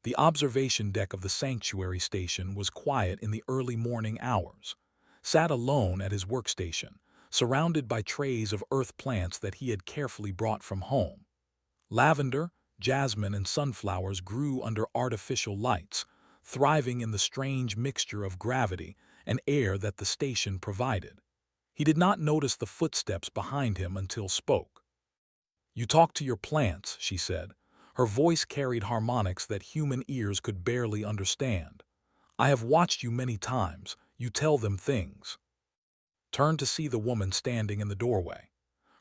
The observation deck of the sanctuary station was quiet in the early morning hours. Sat alone at his workstation, surrounded by trays of earth plants that he had carefully brought from home. Lavender, jasmine, and sunflowers grew under artificial lights, thriving in the strange mixture of gravity and air that the station provided. He did not notice the footsteps behind him until spoke. "You talk to your plants," she said. Her voice carried harmonics that human ears could barely understand. "I have watched you many times. You tell them things." Turned to see the woman standing in the doorway.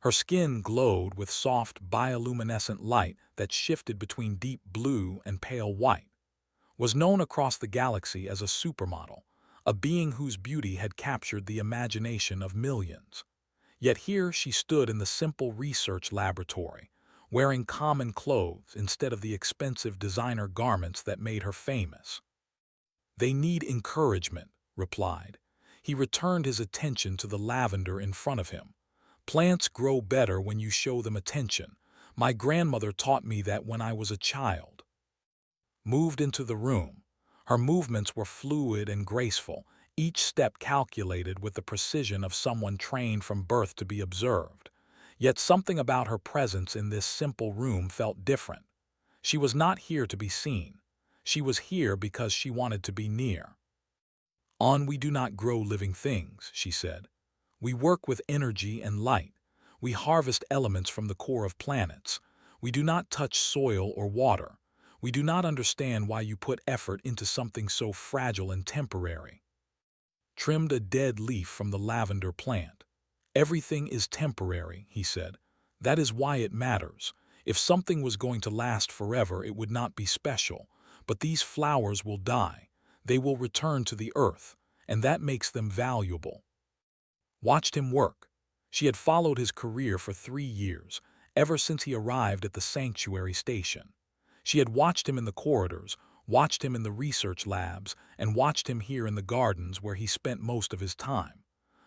Her skin glowed with soft bioluminescent light that shifted between deep blue and pale white. Was known across the galaxy as a supermodel, a being whose beauty had captured the imagination of millions. Yet here she stood in the simple research laboratory, wearing common clothes instead of the expensive designer garments that made her famous. "They need encouragement," replied. He returned his attention to the lavender in front of him. "Plants grow better when you show them attention. My grandmother taught me that when I was a child." Moved into the room. Her movements were fluid and graceful, each step calculated with the precision of someone trained from birth to be observed. Yet something about her presence in this simple room felt different. She was not here to be seen. She was here because she wanted to be near. "On we do not grow living things," she said. "We work with energy and light. We harvest elements from the core of planets. We do not touch soil or water. We do not understand why you put effort into something so fragile and temporary." Trimmed a dead leaf from the lavender plant. "Everything is temporary," he said. "That is why it matters. If something was going to last forever, it would not be special. But these flowers will die. They will return to the earth, and that makes them valuable." Watched him work. She had followed his career for 3 years, ever since he arrived at the sanctuary station. She had watched him in the corridors, watched him in the research labs, and watched him here in the gardens where he spent most of his time.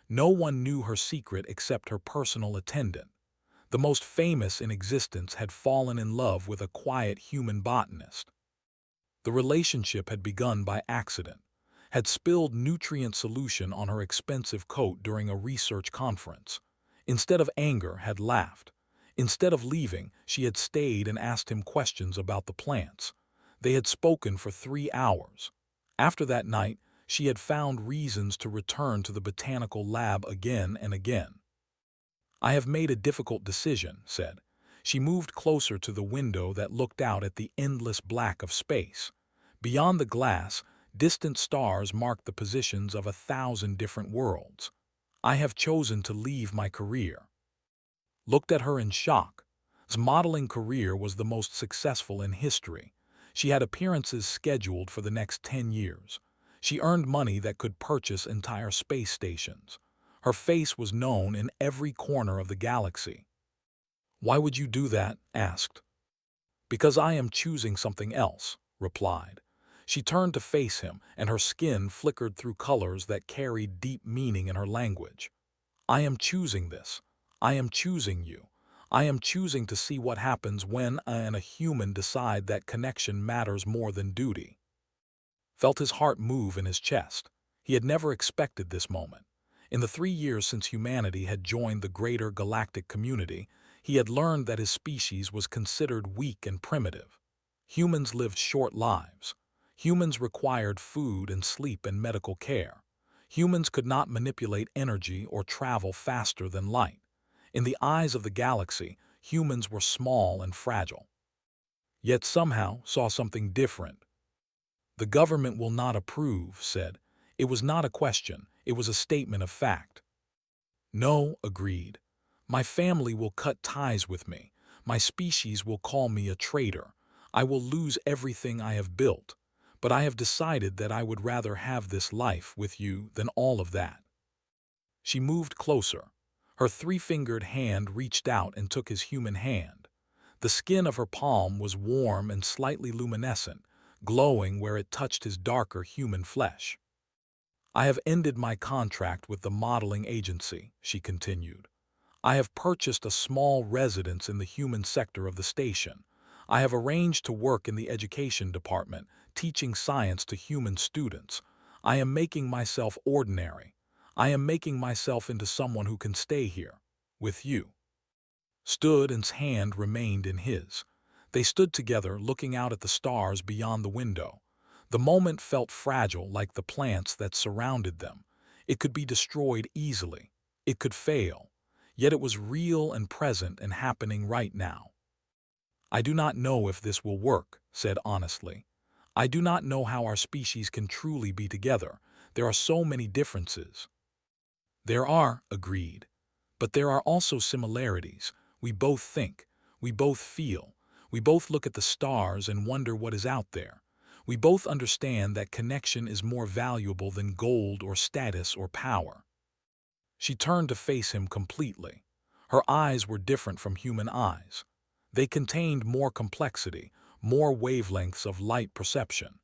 No one knew her secret except her personal attendant. The most famous in existence had fallen in love with a quiet human botanist. The relationship had begun by accident, had spilled nutrient solution on her expensive coat during a research conference. Instead of anger, had laughed. Instead of leaving, she had stayed and asked him questions about the plants. They had spoken for 3 hours. After that night, she had found reasons to return to the botanical lab again and again. "I have made a difficult decision," said. She moved closer to the window that looked out at the endless black of space. Beyond the glass, distant stars marked the positions of 1,000 different worlds. "I have chosen to leave my career." Looked at her in shock. His modeling career was the most successful in history. She had appearances scheduled for the next 10 years. She earned money that could purchase entire space stations. Her face was known in every corner of the galaxy. "Why would you do that?" asked. "Because I am choosing something else," replied. She turned to face him, and her skin flickered through colors that carried deep meaning in her language. "I am choosing this. I am choosing you. I am choosing to see what happens when I and a human decide that connection matters more than duty." Felt his heart move in his chest. He had never expected this moment. In the 3 years since humanity had joined the greater galactic community, he had learned that his species was considered weak and primitive. Humans lived short lives. Humans required food and sleep and medical care. Humans could not manipulate energy or travel faster than light. In the eyes of the galaxy, humans were small and fragile. Yet somehow saw something different. "The government will not approve," said. It was not a question, it was a statement of fact. "No," agreed. "My family will cut ties with me. My species will call me a traitor. I will lose everything I have built. But I have decided that I would rather have this life with you than all of that." She moved closer. Her 3-fingered hand reached out and took his human hand. The skin of her palm was warm and slightly luminescent, glowing where it touched his darker human flesh. "I have ended my contract with the modeling agency," she continued. "I have purchased a small residence in the human sector of the station. I have arranged to work in the education department, teaching science to human students. I am making myself ordinary. I am making myself into someone who can stay here, with you." Stud's hand remained in his. They stood together, looking out at the stars beyond the window. The moment felt fragile, like the plants that surrounded them. It could be destroyed easily. It could fail. Yet it was real and present and happening right now. "I do not know if this will work," said honestly. "I do not know how our species can truly be together. There are so many differences." "There are," agreed. "But there are also similarities. We both think. We both feel. We both look at the stars and wonder what is out there. We both understand that connection is more valuable than gold or status or power." She turned to face him completely. Her eyes were different from human eyes. They contained more complexity, more wavelengths of light perception.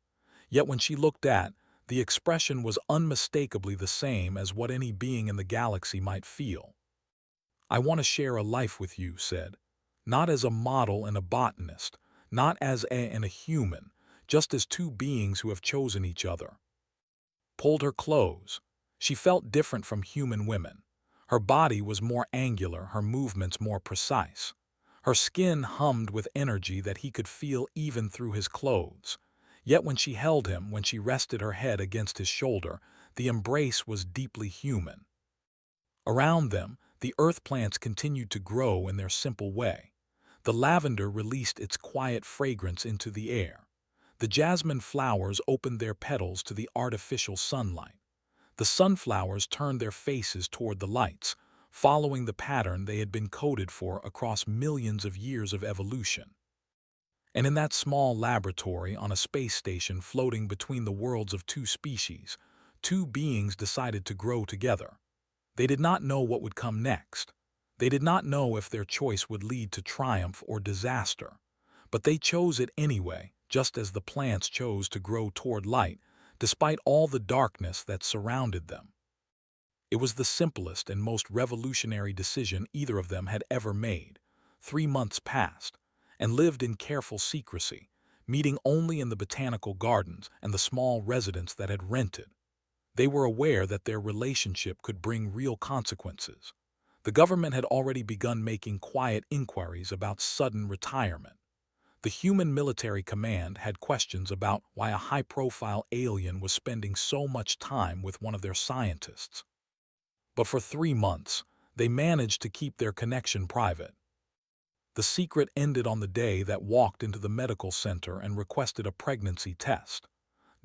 Yet when she looked at, the expression was unmistakably the same as what any being in the galaxy might feel. "I want to share a life with you," said. "Not as a model and a botanist, not as and a human, just as two beings who have chosen each other." Pulled her clothes. She felt different from human women. Her body was more angular, her movements more precise. Her skin hummed with energy that he could feel even through his clothes. Yet when she held him, when she rested her head against his shoulder, the embrace was deeply human. Around them, the earth plants continued to grow in their simple way. The lavender released its quiet fragrance into the air. The jasmine flowers opened their petals to the artificial sunlight. The sunflowers turned their faces toward the lights, following the pattern they had been coded for across millions of years of evolution. And in that small laboratory on a space station floating between the worlds of two species, two beings decided to grow together. They did not know what would come next. They did not know if their choice would lead to triumph or disaster. But they chose it anyway, just as the plants chose to grow toward light, despite all the darkness that surrounded them. It was the simplest and most revolutionary decision either of them had ever made. 3 months passed, and lived in careful secrecy, meeting only in the botanical gardens and the small residence that had rented. They were aware that their relationship could bring real consequences. The government had already begun making quiet inquiries about sudden retirement. The human military command had questions about why a high-profile alien was spending so much time with one of their scientists. But for 3 months, they managed to keep their connection private. The secret ended on the day that walked into the medical center and requested a pregnancy test.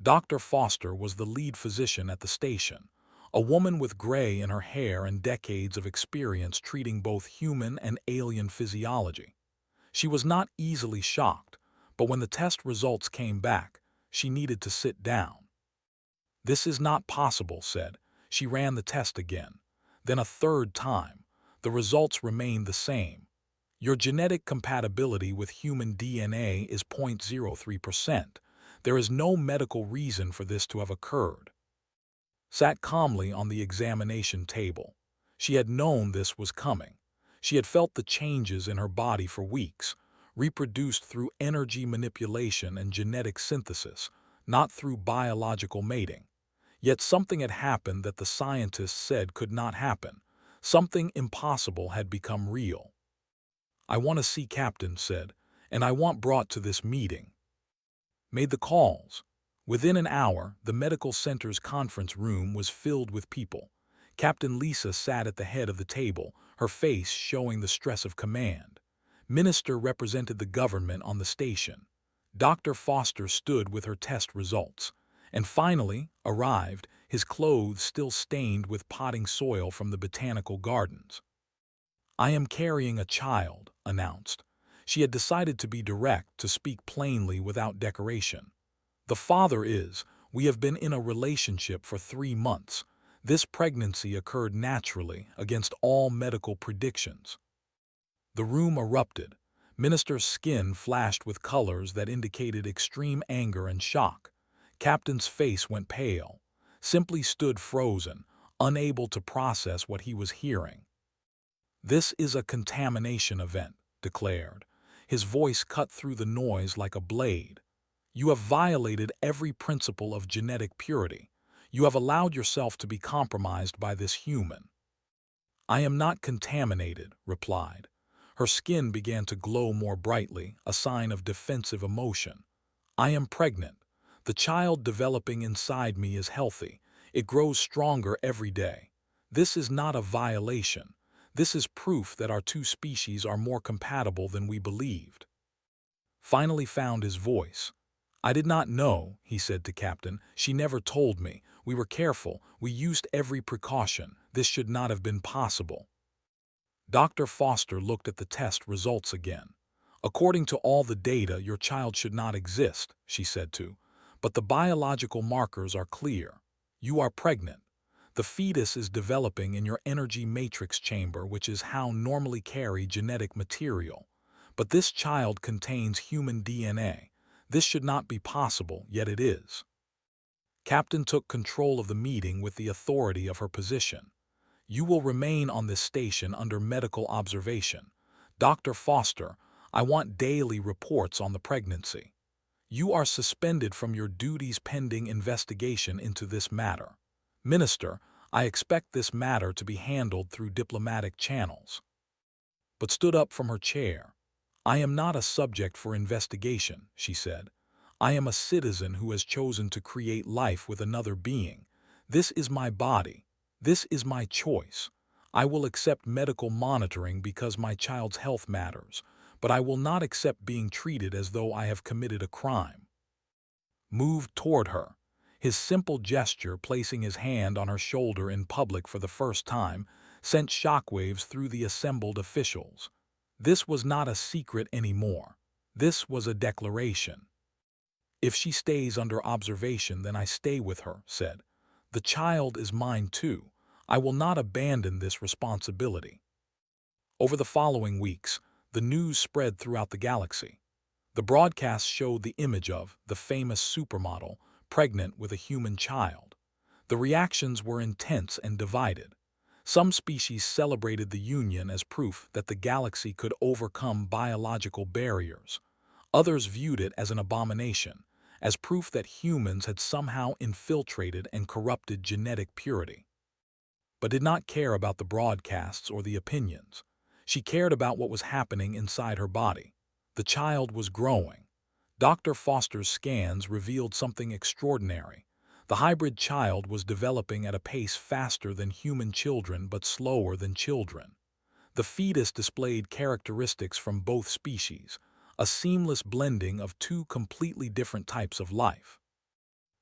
Dr. Foster was the lead physician at the station, a woman with gray in her hair and decades of experience treating both human and alien physiology. She was not easily shocked, but when the test results came back, she needed to sit down. "This is not possible," said. She ran the test again. Then a third time. The results remained the same. "Your genetic compatibility with human DNA is 0.03%. There is no medical reason for this to have occurred." Sat calmly on the examination table. She had known this was coming. She had felt the changes in her body for weeks, reproduced through energy manipulation and genetic synthesis, not through biological mating. Yet something had happened that the scientists said could not happen. Something impossible had become real. "I want to see Captain," said, "and I want brought to this meeting." Made the calls. Within an hour, the medical center's conference room was filled with people. Captain Lisa sat at the head of the table, her face showing the stress of command. Minister represented the government on the station. Dr. Foster stood with her test results. And finally, arrived, his clothes still stained with potting soil from the botanical gardens. "I am carrying a child," announced. She had decided to be direct, to speak plainly without decoration. "The father is, we have been in a relationship for 3 months. This pregnancy occurred naturally, against all medical predictions." The room erupted. Minister's skin flashed with colors that indicated extreme anger and shock. Captain's face went pale, simply stood frozen, unable to process what he was hearing. "This is a contamination event," declared. His voice cut through the noise like a blade. "You have violated every principle of genetic purity. You have allowed yourself to be compromised by this human." "I am not contaminated," replied. Her skin began to glow more brightly, a sign of defensive emotion. "I am pregnant. The child developing inside me is healthy. It grows stronger every day. This is not a violation. This is proof that our two species are more compatible than we believed." Finally found his voice. "I did not know," he said to Captain. "She never told me. We were careful. We used every precaution. This should not have been possible." Dr. Foster looked at the test results again. "According to all the data, your child should not exist," she said to. "But the biological markers are clear. You are pregnant. The fetus is developing in your energy matrix chamber, which is how normally carry genetic material. But this child contains human DNA. This should not be possible, yet it is." Captain took control of the meeting with the authority of her position. "You will remain on this station under medical observation. Dr. Foster, I want daily reports on the pregnancy. You are suspended from your duties pending investigation into this matter. Minister, I expect this matter to be handled through diplomatic channels." But stood up from her chair. "I am not a subject for investigation," she said. "I am a citizen who has chosen to create life with another being. This is my body. This is my choice. I will accept medical monitoring because my child's health matters, but I will not accept being treated as though I have committed a crime." Moved toward her. His simple gesture, placing his hand on her shoulder in public for the first time, sent shockwaves through the assembled officials. This was not a secret anymore. This was a declaration. "If she stays under observation, then I stay with her," said. "The child is mine too. I will not abandon this responsibility." Over the following weeks, the news spread throughout the galaxy. The broadcasts showed the image of the famous supermodel pregnant with a human child. The reactions were intense and divided. Some species celebrated the union as proof that the galaxy could overcome biological barriers. Others viewed it as an abomination, as proof that humans had somehow infiltrated and corrupted genetic purity. But did not care about the broadcasts or the opinions. She cared about what was happening inside her body. The child was growing. Dr. Foster's scans revealed something extraordinary. The hybrid child was developing at a pace faster than human children but slower than children. The fetus displayed characteristics from both species, a seamless blending of two completely different types of life.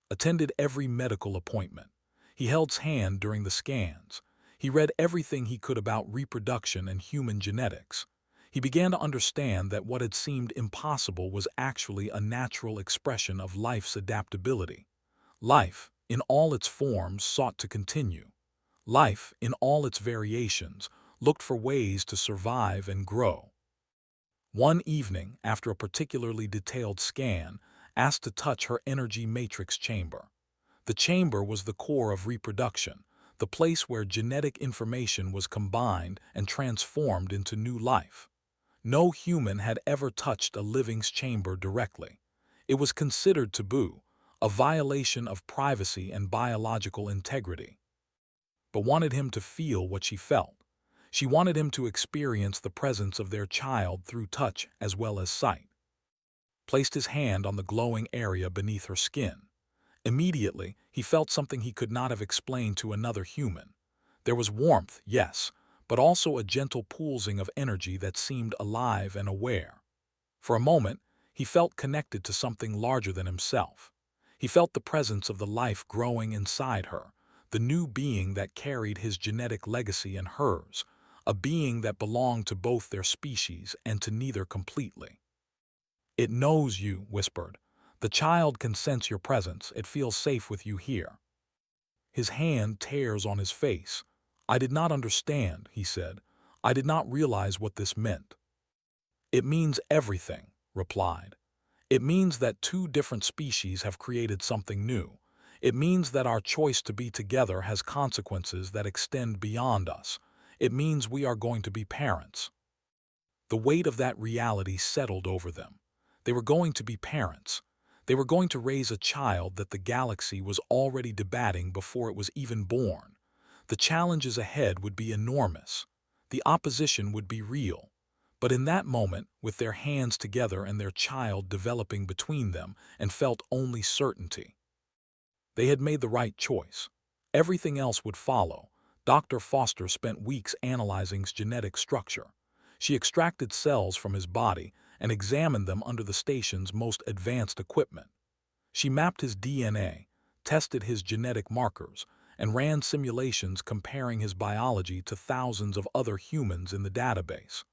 Attended every medical appointment. He held his hand during the scans. He read everything he could about reproduction and human genetics. He began to understand that what had seemed impossible was actually a natural expression of life's adaptability. Life, in all its forms, sought to continue. Life, in all its variations, looked for ways to survive and grow. One evening, after a particularly detailed scan, asked to touch her energy matrix chamber. The chamber was the core of reproduction, the place where genetic information was combined and transformed into new life. No human had ever touched a living's chamber directly. It was considered taboo, a violation of privacy and biological integrity. But wanted him to feel what she felt. She wanted him to experience the presence of their child through touch as well as sight. Placed his hand on the glowing area beneath her skin. Immediately, he felt something he could not have explained to another human. There was warmth, yes, but also a gentle pulsing of energy that seemed alive and aware. For a moment, he felt connected to something larger than himself. He felt the presence of the life growing inside her, the new being that carried his genetic legacy and hers, a being that belonged to both their species and to neither completely. "It knows you," whispered. "The child can sense your presence. It feels safe with you here." His hand tears on his face. "I did not understand," he said. "I did not realize what this meant." "It means everything," replied. "It means that two different species have created something new. It means that our choice to be together has consequences that extend beyond us. It means we are going to be parents." The weight of that reality settled over them. They were going to be parents. They were going to raise a child that the galaxy was already debating before it was even born. The challenges ahead would be enormous. The opposition would be real. But in that moment, with their hands together and their child developing between them, and felt only certainty, they had made the right choice. Everything else would follow. Dr. Foster spent weeks analyzing his genetic structure. She extracted cells from his body and examined them under the station's most advanced equipment. She mapped his DNA, tested his genetic markers, and ran simulations comparing his biology to thousands of other humans in the database.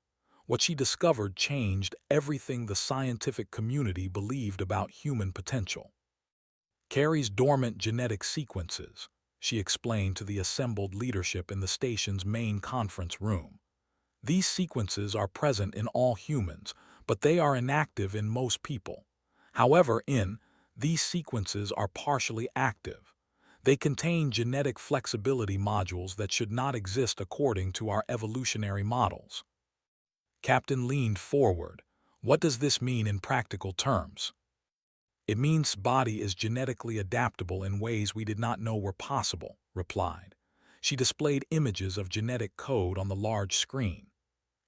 What she discovered changed everything the scientific community believed about human potential. Carries dormant genetic sequences, she explained to the assembled leadership in the station's main conference room. These sequences are present in all humans, but they are inactive in most people. However, these sequences are partially active. They contain genetic flexibility modules that should not exist according to our evolutionary models. Captain leaned forward. What does this mean in practical terms? It means body is genetically adaptable in ways we did not know were possible, replied. She displayed images of genetic code on the large screen.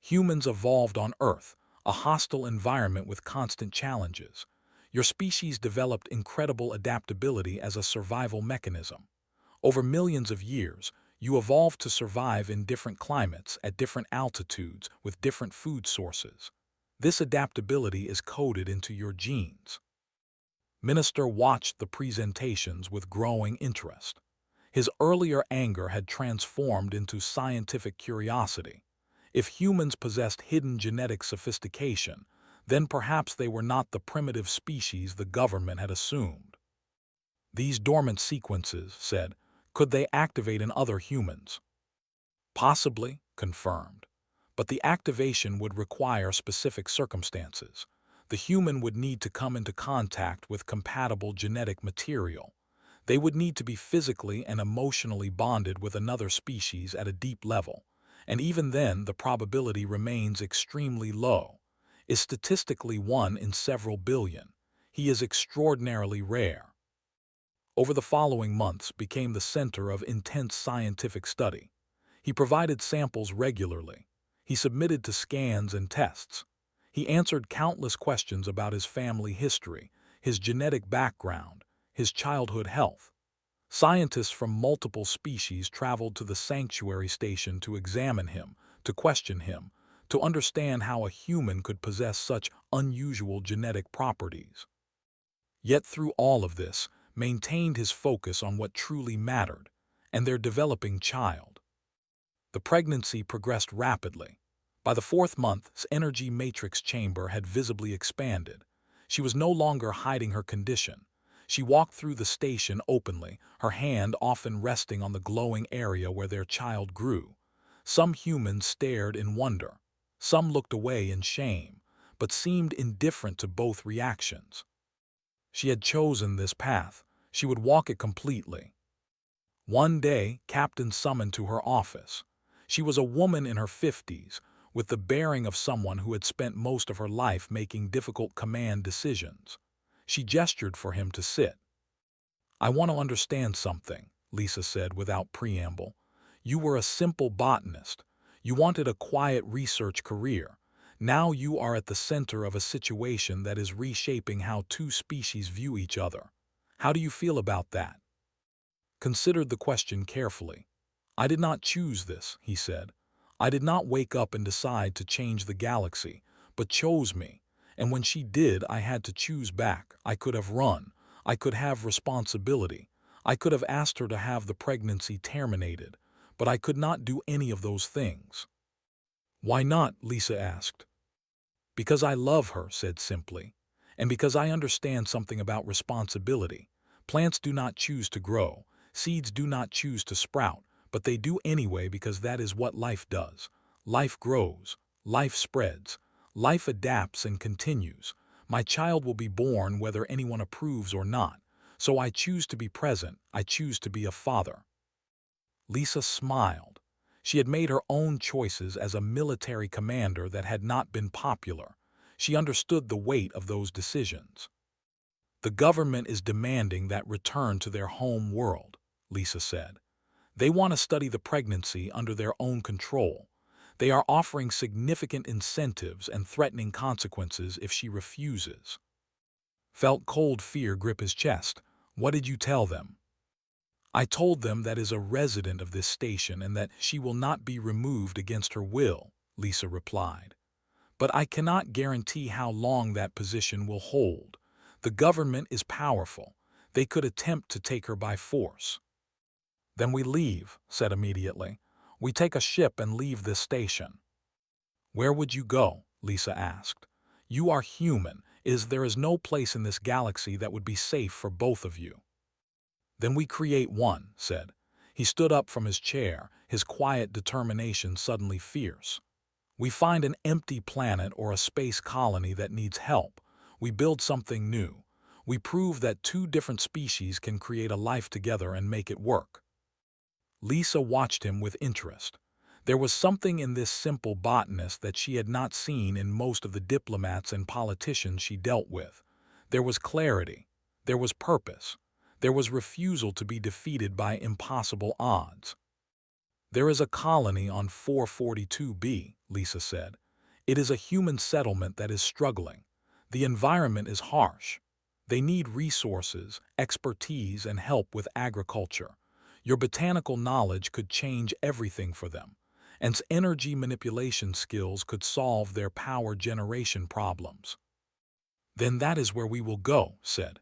Humans evolved on Earth, a hostile environment with constant challenges. Your species developed incredible adaptability as a survival mechanism. Over millions of years, you evolved to survive in different climates, at different altitudes, with different food sources. This adaptability is coded into your genes. Minister watched the presentations with growing interest. His earlier anger had transformed into scientific curiosity. If humans possessed hidden genetic sophistication, then perhaps they were not the primitive species the government had assumed. These dormant sequences, said, could they activate in other humans? Possibly, confirmed. But the activation would require specific circumstances. The human would need to come into contact with compatible genetic material. They would need to be physically and emotionally bonded with another species at a deep level. And even then, the probability remains extremely low. Is statistically 1 in several billion. He is extraordinarily rare. Over the following months became the center of intense scientific study. He provided samples regularly. He submitted to scans and tests. He answered countless questions about his family history, his genetic background, his childhood health. Scientists from multiple species traveled to the sanctuary station to examine him, to question him, to understand how a human could possess such unusual genetic properties. Yet through all of this, maintained his focus on what truly mattered, and their developing child. The pregnancy progressed rapidly. By the 4th month, his energy matrix chamber had visibly expanded. She was no longer hiding her condition. She walked through the station openly, her hand often resting on the glowing area where their child grew. Some humans stared in wonder. Some looked away in shame, but seemed indifferent to both reactions. She had chosen this path. She would walk it completely. One day, Captain summoned to her office. She was a woman in her 50s, with the bearing of someone who had spent most of her life making difficult command decisions. She gestured for him to sit. I want to understand something, Lisa said without preamble. You were a simple botanist. You wanted a quiet research career. Now you are at the center of a situation that is reshaping how two species view each other. How do you feel about that? Considered the question carefully. I did not choose this, he said. I did not wake up and decide to change the galaxy, but chose me. And when she did, I had to choose back. I could have run. I could have responsibility. I could have asked her to have the pregnancy terminated, but I could not do any of those things. Why not? Lisa asked. Because I love her, said simply, and because I understand something about responsibility. Plants do not choose to grow. Seeds do not choose to sprout, but they do anyway because that is what life does. Life grows. Life spreads. Life adapts and continues. My child will be born whether anyone approves or not. So I choose to be present. I choose to be a father. Lisa smiled. She had made her own choices as a military commander that had not been popular. She understood the weight of those decisions. The government is demanding that return to their home world, Lisa said. They want to study the pregnancy under their own control. They are offering significant incentives and threatening consequences if she refuses. Felt cold fear grip his chest. What did you tell them? I told them that is a resident of this station and that she will not be removed against her will, Lisa replied. But I cannot guarantee how long that position will hold. The government is powerful. They could attempt to take her by force. Then we leave, said immediately. We take a ship and leave this station. Where would you go? Lisa asked. You are human. There is no place in this galaxy that would be safe for both of you. Then we create one, said. He stood up from his chair, his quiet determination suddenly fierce. We find an empty planet or a space colony that needs help. We build something new. We prove that two different species can create a life together and make it work. Lisa watched him with interest. There was something in this simple botanist that she had not seen in most of the diplomats and politicians she dealt with. There was clarity. There was purpose. There was refusal to be defeated by impossible odds. There is a colony on 442b, Lisa said. It is a human settlement that is struggling. The environment is harsh. They need resources, expertise, and help with agriculture. Your botanical knowledge could change everything for them, and energy manipulation skills could solve their power generation problems. Then that is where we will go, said.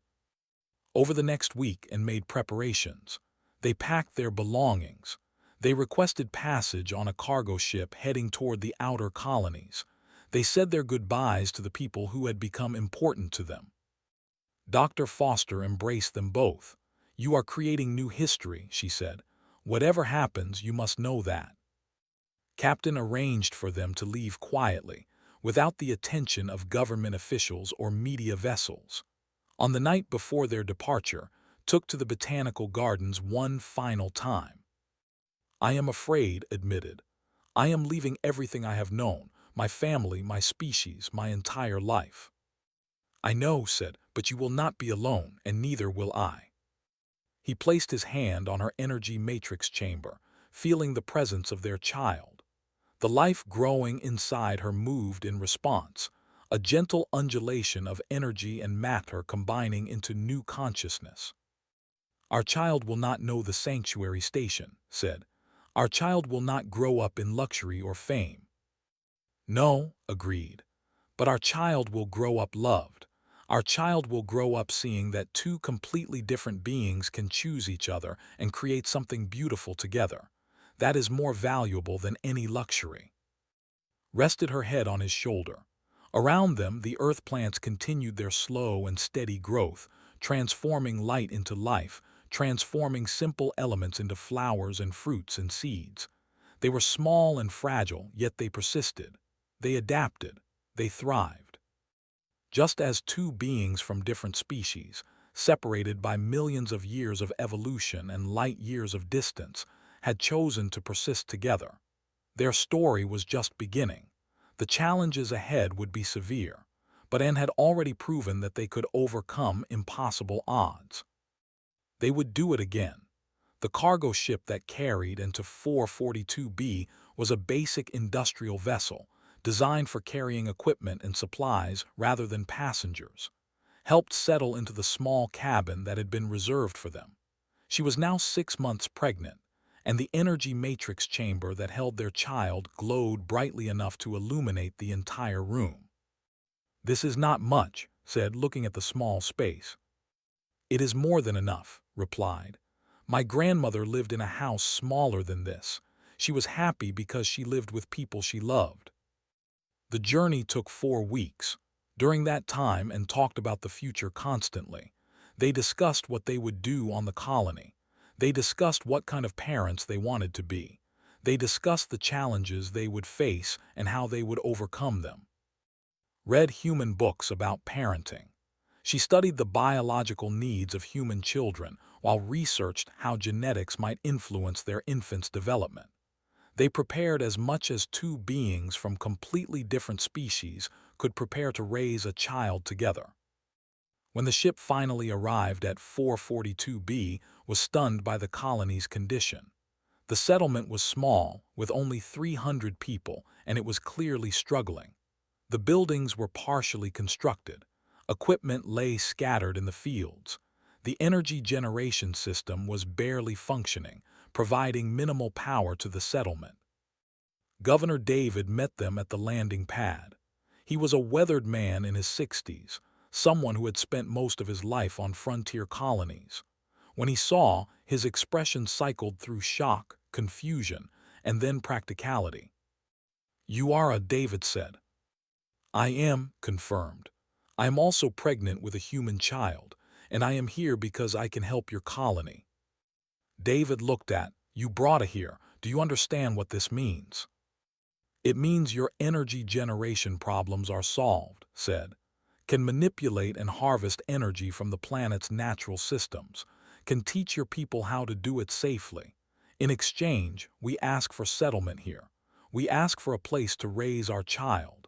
Over the next week and made preparations. They packed their belongings. They requested passage on a cargo ship heading toward the outer colonies. They said their goodbyes to the people who had become important to them. Dr. Foster embraced them both. You are creating new history, she said. Whatever happens, you must know that. Captain arranged for them to leave quietly, without the attention of government officials or media vessels. On the night before their departure, took to the botanical gardens one final time. I am afraid, admitted. I am leaving everything I have known, my family, my species, my entire life. I know, said, but you will not be alone, and neither will I. He placed his hand on her energy matrix chamber, feeling the presence of their child. The life growing inside her moved in response, a gentle undulation of energy and matter combining into new consciousness. Our child will not know the sanctuary station, said. Our child will not grow up in luxury or fame. No, agreed. But our child will grow up loved. Our child will grow up seeing that two completely different beings can choose each other and create something beautiful together. That is more valuable than any luxury. Rested her head on his shoulder. Around them, the earth plants continued their slow and steady growth, transforming light into life, transforming simple elements into flowers and fruits and seeds. They were small and fragile, yet they persisted. They adapted. They thrived. Just as two beings from different species, separated by millions of years of evolution and light years of distance, had chosen to persist together. Their story was just beginning. The challenges ahead would be severe, but Anne had already proven that they could overcome impossible odds. They would do it again. The cargo ship that carried into 442b was a basic industrial vessel, designed for carrying equipment and supplies rather than passengers, helped settle into the small cabin that had been reserved for them. She was now 6 months pregnant, and the energy matrix chamber that held their child glowed brightly enough to illuminate the entire room. This is not much, said, looking at the small space. It is more than enough, replied. My grandmother lived in a house smaller than this. She was happy because she lived with people she loved. The journey took 4 weeks. During that time, and talked about the future constantly. They discussed what they would do on the colony. They discussed what kind of parents they wanted to be. They discussed the challenges they would face and how they would overcome them. Read human books about parenting. She studied the biological needs of human children while researched how genetics might influence their infants' development. They prepared as much as two beings from completely different species could prepare to raise a child together. When the ship finally arrived at 442b, was stunned by the colony's condition. The settlement was small, with only 300 people, and it was clearly struggling. The buildings were partially constructed. Equipment lay scattered in the fields. The energy generation system was barely functioning, providing minimal power to the settlement. Governor David met them at the landing pad. He was a weathered man in his 60s, someone who had spent most of his life on frontier colonies. When he saw, his expression cycled through shock, confusion, and then practicality. "You are a," David said. "I am," confirmed. "I am also pregnant with a human child, and I am here because I can help your colony." David looked at, "You brought her here. Do you understand what this means?" "It means your energy generation problems are solved," said. "Can manipulate and harvest energy from the planet's natural systems. Can teach your people how to do it safely. In exchange, we ask for settlement here. We ask for a place to raise our child."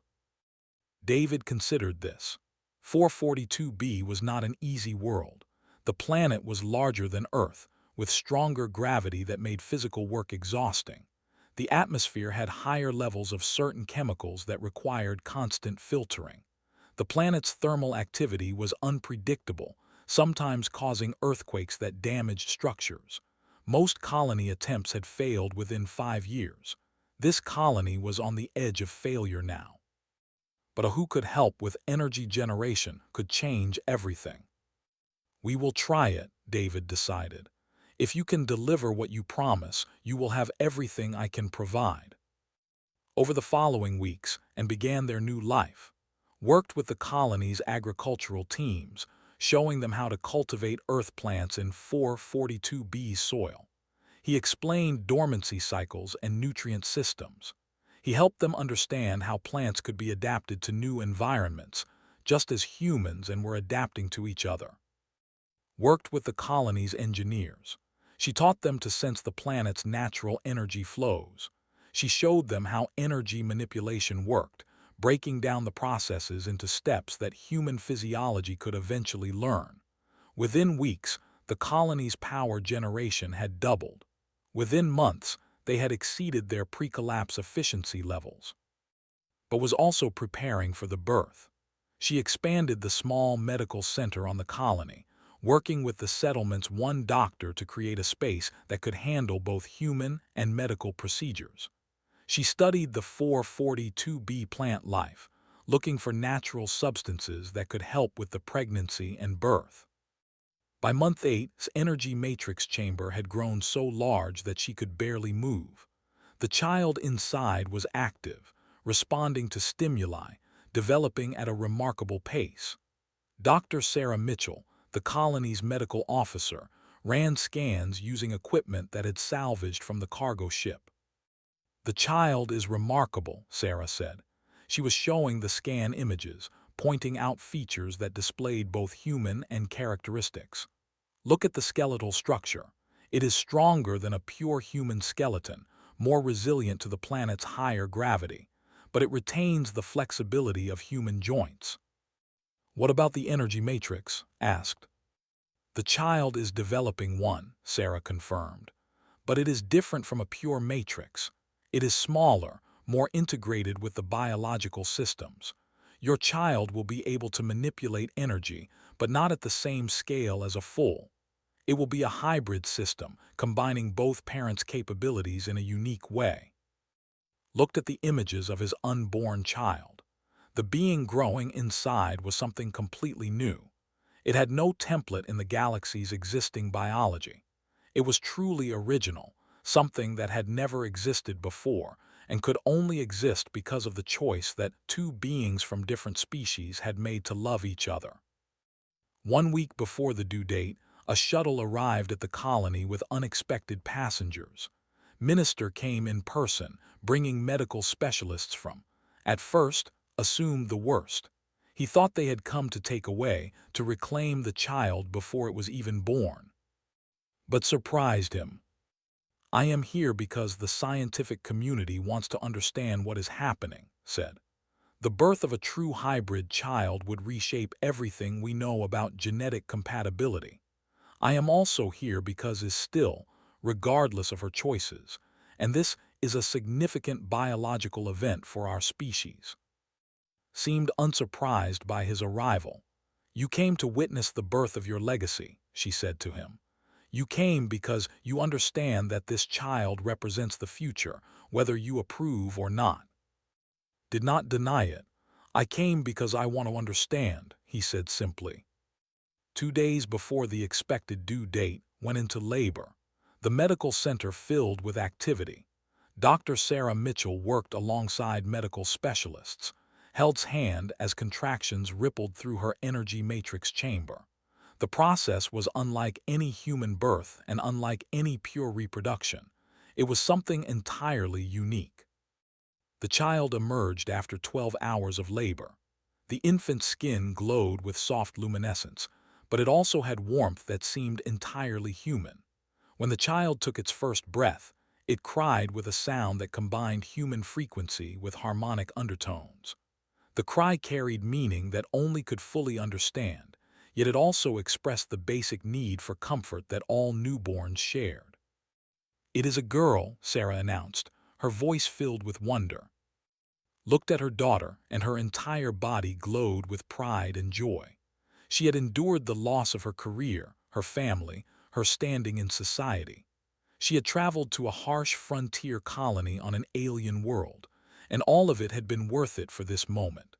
David considered this. 442b was not an easy world. The planet was larger than Earth, with stronger gravity that made physical work exhausting. The atmosphere had higher levels of certain chemicals that required constant filtering. The planet's thermal activity was unpredictable, sometimes causing earthquakes that damaged structures. Most colony attempts had failed within 5 years. This colony was on the edge of failure now. But who could help with energy generation could change everything. "We will try it," David decided. "If you can deliver what you promise, you will have everything I can provide." Over the following weeks, and began their new life. Worked with the colony's agricultural teams, showing them how to cultivate earth plants in 442b soil. He explained dormancy cycles and nutrient systems. He helped them understand how plants could be adapted to new environments, just as humans and were adapting to each other. Worked with the colony's engineers. She taught them to sense the planet's natural energy flows. She showed them how energy manipulation worked, breaking down the processes into steps that human physiology could eventually learn. Within weeks, the colony's power generation had doubled. Within months, they had exceeded their pre-collapse efficiency levels. But was also preparing for the birth. She expanded the small medical center on the colony, working with the settlement's one doctor to create a space that could handle both human and medical procedures. She studied the 442b plant life, looking for natural substances that could help with the pregnancy and birth. By month 8's energy matrix chamber had grown so large that she could barely move. The child inside was active, responding to stimuli, developing at a remarkable pace. Dr. Sarah Mitchell, the colony's medical officer, ran scans using equipment that had salvaged from the cargo ship. "The child is remarkable," Sarah said. She was showing the scan images, pointing out features that displayed both human and characteristics. "Look at the skeletal structure. It is stronger than a pure human skeleton, more resilient to the planet's higher gravity, but it retains the flexibility of human joints." "What about the energy matrix?" asked. "The child is developing one," Sarah confirmed. "But it is different from a pure matrix. It is smaller, more integrated with the biological systems. Your child will be able to manipulate energy, but not at the same scale as a full. It will be a hybrid system, combining both parents' capabilities in a unique way." Looked at the images of his unborn child. The being growing inside was something completely new. It had no template in the galaxy's existing biology. It was truly original, something that had never existed before, and could only exist because of the choice that two beings from different species had made to love each other. 1 week before the due date, a shuttle arrived at the colony with unexpected passengers. Minister came in person, bringing medical specialists from, at first, assumed the worst. He thought they had come to take away, to reclaim the child before it was even born. But surprised him. I am here because the scientific community wants to understand what is happening, said. The birth of a true hybrid child would reshape everything we know about genetic compatibility. I am also here because is still, regardless of her choices, and this is a significant biological event for our species. Seemed unsurprised by his arrival. You came to witness the birth of your legacy, she said to him. You came because you understand that this child represents the future, whether you approve or not. Did not deny it. I came because I want to understand, he said simply. 2 days before the expected due date, went into labor. The medical center filled with activity. Dr. Sarah Mitchell worked alongside medical specialists, held hand as contractions rippled through her energy matrix chamber. The process was unlike any human birth and unlike any pure reproduction. It was something entirely unique. The child emerged after 12 hours of labor. The infant's skin glowed with soft luminescence, but it also had warmth that seemed entirely human. When the child took its first breath, it cried with a sound that combined human frequency with harmonic undertones. The cry carried meaning that only could fully understand, yet it also expressed the basic need for comfort that all newborns shared. It is a girl, Sarah announced, her voice filled with wonder. Looked at her daughter, and her entire body glowed with pride and joy. She had endured the loss of her career, her family, her standing in society. She had traveled to a harsh frontier colony on an alien world, and all of it had been worth it for this moment.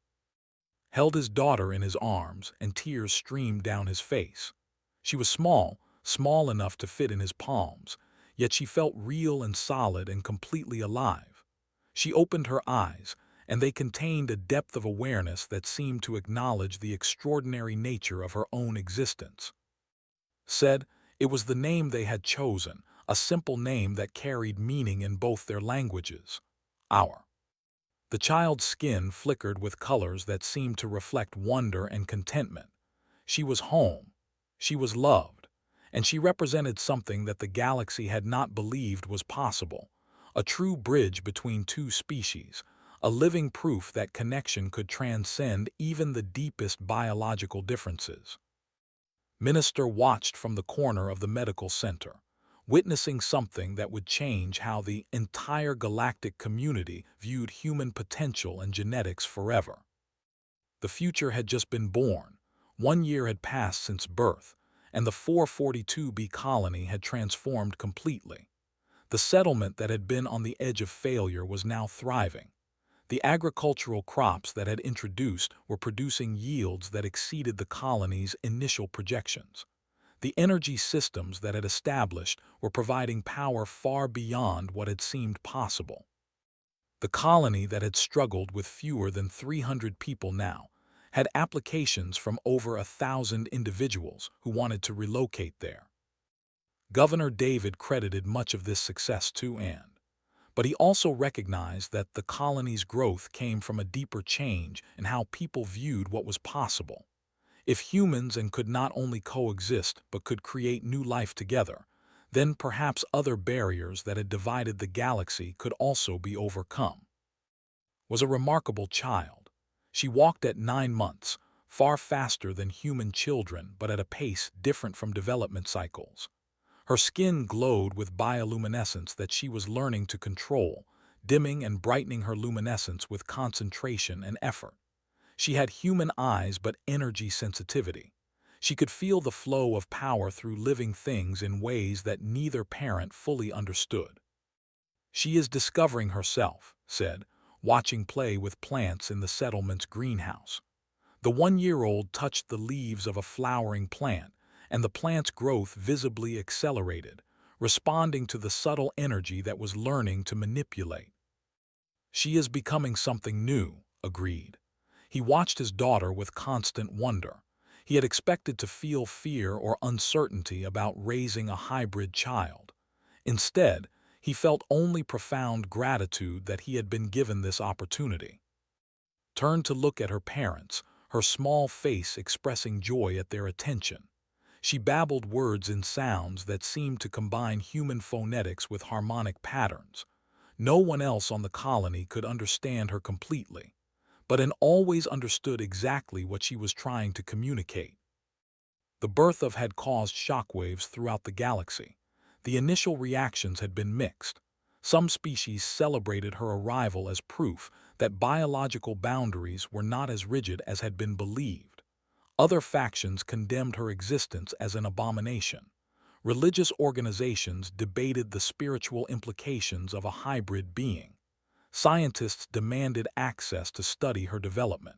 Held his daughter in his arms, and tears streamed down his face. She was small, small enough to fit in his palms, yet she felt real and solid and completely alive. She opened her eyes, and they contained a depth of awareness that seemed to acknowledge the extraordinary nature of her own existence. Said, it was the name they had chosen, a simple name that carried meaning in both their languages. Our. The child's skin flickered with colors that seemed to reflect wonder and contentment. She was home. She was loved. And she represented something that the galaxy had not believed was possible, a true bridge between two species, a living proof that connection could transcend even the deepest biological differences. Minister watched from the corner of the medical center, witnessing something that would change how the entire galactic community viewed human potential and genetics forever. The future had just been born. 1 year had passed since birth, and the 442B colony had transformed completely. The settlement that had been on the edge of failure was now thriving. The agricultural crops that had introduced were producing yields that exceeded the colony's initial projections. The energy systems that had established were providing power far beyond what had seemed possible. The colony that had struggled with fewer than 300 people now had applications from over 1,000 individuals who wanted to relocate there. Governor David credited much of this success to Anne. But he also recognized that the colony's growth came from a deeper change in how people viewed what was possible. If humans could not only coexist but could create new life together, then perhaps other barriers that had divided the galaxy could also be overcome. Was a remarkable child. She walked at 9 months, far faster than human children but at a pace different from development cycles. Her skin glowed with bioluminescence that she was learning to control, dimming and brightening her luminescence with concentration and effort. She had human eyes but energy sensitivity. She could feel the flow of power through living things in ways that neither parent fully understood. She is discovering herself, said, watching play with plants in the settlement's greenhouse. The 1-year-old touched the leaves of a flowering plant, and the plant's growth visibly accelerated, responding to the subtle energy that was learning to manipulate. She is becoming something new, agreed. He watched his daughter with constant wonder. He had expected to feel fear or uncertainty about raising a hybrid child. Instead, he felt only profound gratitude that he had been given this opportunity. Turned to look at her parents, her small face expressing joy at their attention. She babbled words and sounds that seemed to combine human phonetics with harmonic patterns. No one else on the colony could understand her completely, but an always understood exactly what she was trying to communicate. The birth of had caused shockwaves throughout the galaxy. The initial reactions had been mixed. Some species celebrated her arrival as proof that biological boundaries were not as rigid as had been believed. Other factions condemned her existence as an abomination. Religious organizations debated the spiritual implications of a hybrid being. Scientists demanded access to study her development.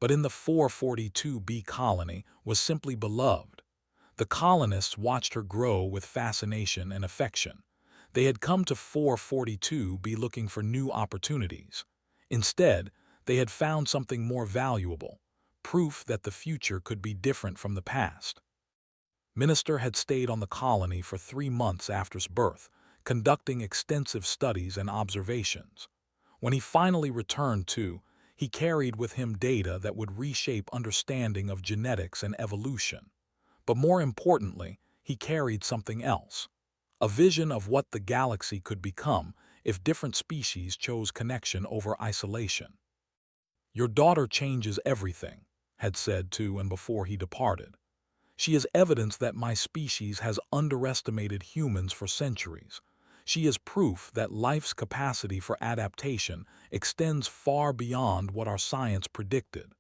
But in the 442b colony was simply beloved. The colonists watched her grow with fascination and affection. They had come to 442b looking for new opportunities. Instead, they had found something more valuable, proof that the future could be different from the past. Minister had stayed on the colony for 3 months after his birth, conducting extensive studies and observations. When he finally returned he carried with him data that would reshape understanding of genetics and evolution. But more importantly, he carried something else, a vision of what the galaxy could become if different species chose connection over isolation. "Your daughter changes everything," had said to and before he departed. "She is evidence that my species has underestimated humans for centuries. She is proof that life's capacity for adaptation extends far beyond what our science predicted."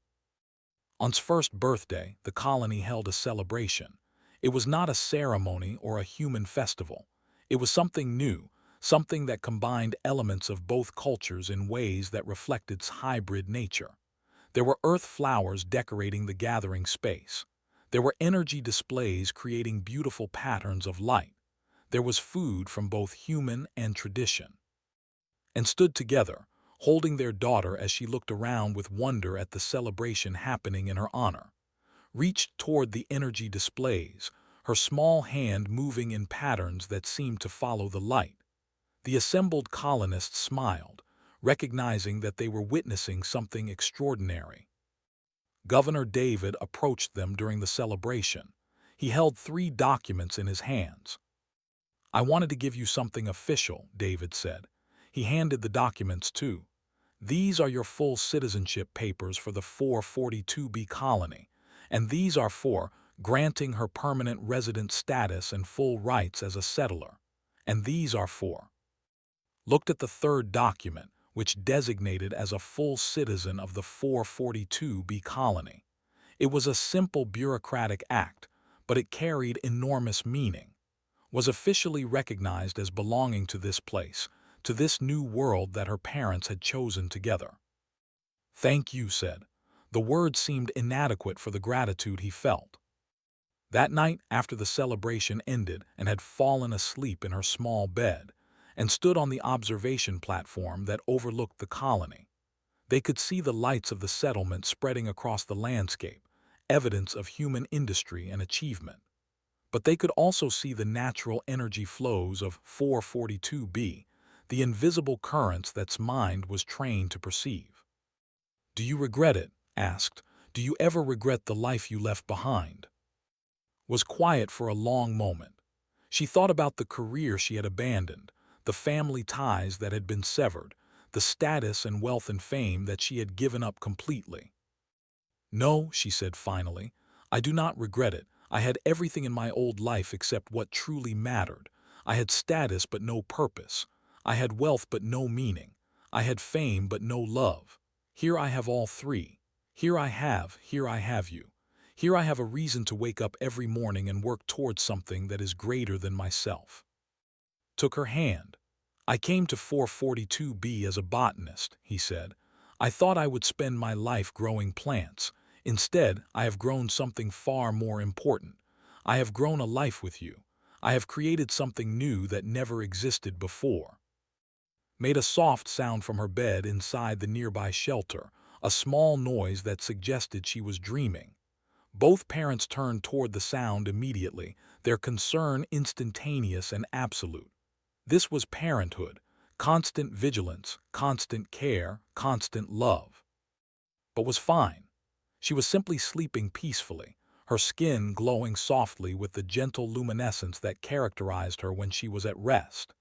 On his first birthday, the colony held a celebration. It was not a ceremony or a human festival. It was something new, something that combined elements of both cultures in ways that reflected its hybrid nature. There were earth flowers decorating the gathering space. There were energy displays creating beautiful patterns of light. There was food from both human and tradition. And stood together, holding their daughter as she looked around with wonder at the celebration happening in her honor. Reached toward the energy displays, her small hand moving in patterns that seemed to follow the light. The assembled colonists smiled, recognizing that they were witnessing something extraordinary. Governor David approached them during the celebration. He held 3 documents in his hands. "I wanted to give you something official," David said. He handed the documents to. "These are your full citizenship papers for the 442b colony, and these are for granting her permanent resident status and full rights as a settler. And these are for—" Looked at the 3rd document, which designated as a full citizen of the 442b colony. It was a simple bureaucratic act, but it carried enormous meaning. Was officially recognized as belonging to this place, to this new world that her parents had chosen together. "Thank you," said. The words seemed inadequate for the gratitude he felt. That night, after the celebration ended and had fallen asleep in her small bed, and stood on the observation platform that overlooked the colony, they could see the lights of the settlement spreading across the landscape, evidence of human industry and achievement. But they could also see the natural energy flows of 442b, the invisible currents that's mind was trained to perceive. "Do you regret it?" asked. "Do you ever regret the life you left behind?" Was quiet for a long moment. She thought about the career she had abandoned, the family ties that had been severed, the status and wealth and fame that she had given up completely. "No," she said finally, "I do not regret it. I had everything in my old life except what truly mattered. I had status but no purpose. I had wealth but no meaning. I had fame but no love. Here I have all 3. Here I have you. Here I have a reason to wake up every morning and work towards something that is greater than myself." Took her hand. "I came to 442b as a botanist," he said. "I thought I would spend my life growing plants. Instead, I have grown something far more important. I have grown a life with you. I have created something new that never existed before." Made a soft sound from her bed inside the nearby shelter, a small noise that suggested she was dreaming. Both parents turned toward the sound immediately, their concern instantaneous and absolute. This was parenthood, constant vigilance, constant care, constant love. But was fine. She was simply sleeping peacefully, her skin glowing softly with the gentle luminescence that characterized her when she was at rest.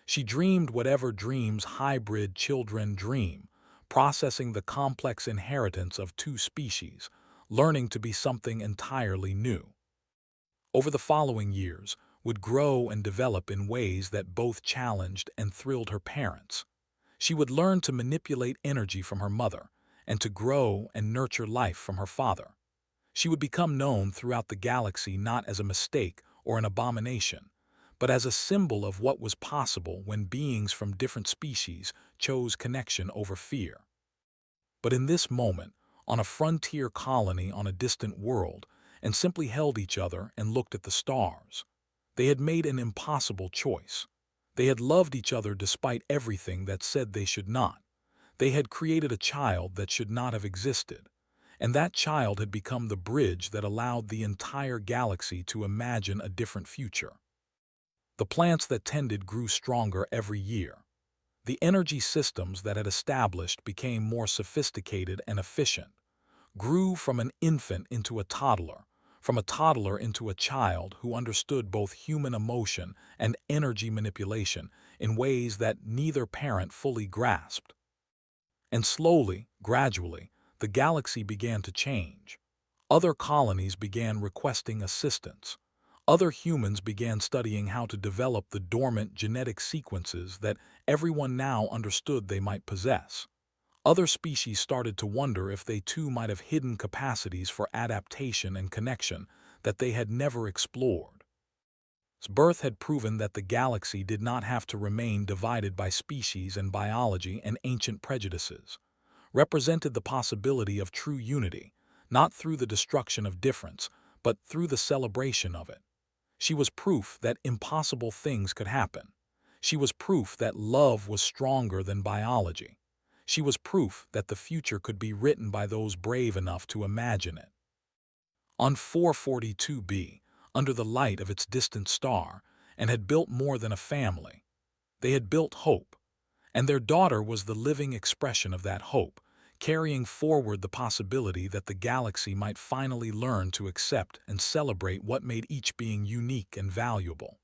She dreamed whatever dreams hybrid children dream, processing the complex inheritance of two species, learning to be something entirely new. Over the following years, would grow and develop in ways that both challenged and thrilled her parents. She would learn to manipulate energy from her mother and to grow and nurture life from her father. She would become known throughout the galaxy not as a mistake or an abomination, but as a symbol of what was possible when beings from different species chose connection over fear. But in this moment, on a frontier colony on a distant world, and simply held each other and looked at the stars, they had made an impossible choice. They had loved each other despite everything that said they should not. They had created a child that should not have existed, and that child had become the bridge that allowed the entire galaxy to imagine a different future. The plants that tended grew stronger every year. The energy systems that had established became more sophisticated and efficient, grew from an infant into a toddler, from a toddler into a child who understood both human emotion and energy manipulation in ways that neither parent fully grasped. And slowly, gradually, the galaxy began to change. Other colonies began requesting assistance. Other humans began studying how to develop the dormant genetic sequences that everyone now understood they might possess. Other species started to wonder if they too might have hidden capacities for adaptation and connection that they had never explored. Its birth had proven that the galaxy did not have to remain divided by species and biology and ancient prejudices, represented the possibility of true unity, not through the destruction of difference, but through the celebration of it. She was proof that impossible things could happen. She was proof that love was stronger than biology. She was proof that the future could be written by those brave enough to imagine it. On 442b, under the light of its distant star, and had built more than a family. They had built hope, and their daughter was the living expression of that hope, carrying forward the possibility that the galaxy might finally learn to accept and celebrate what made each being unique and valuable.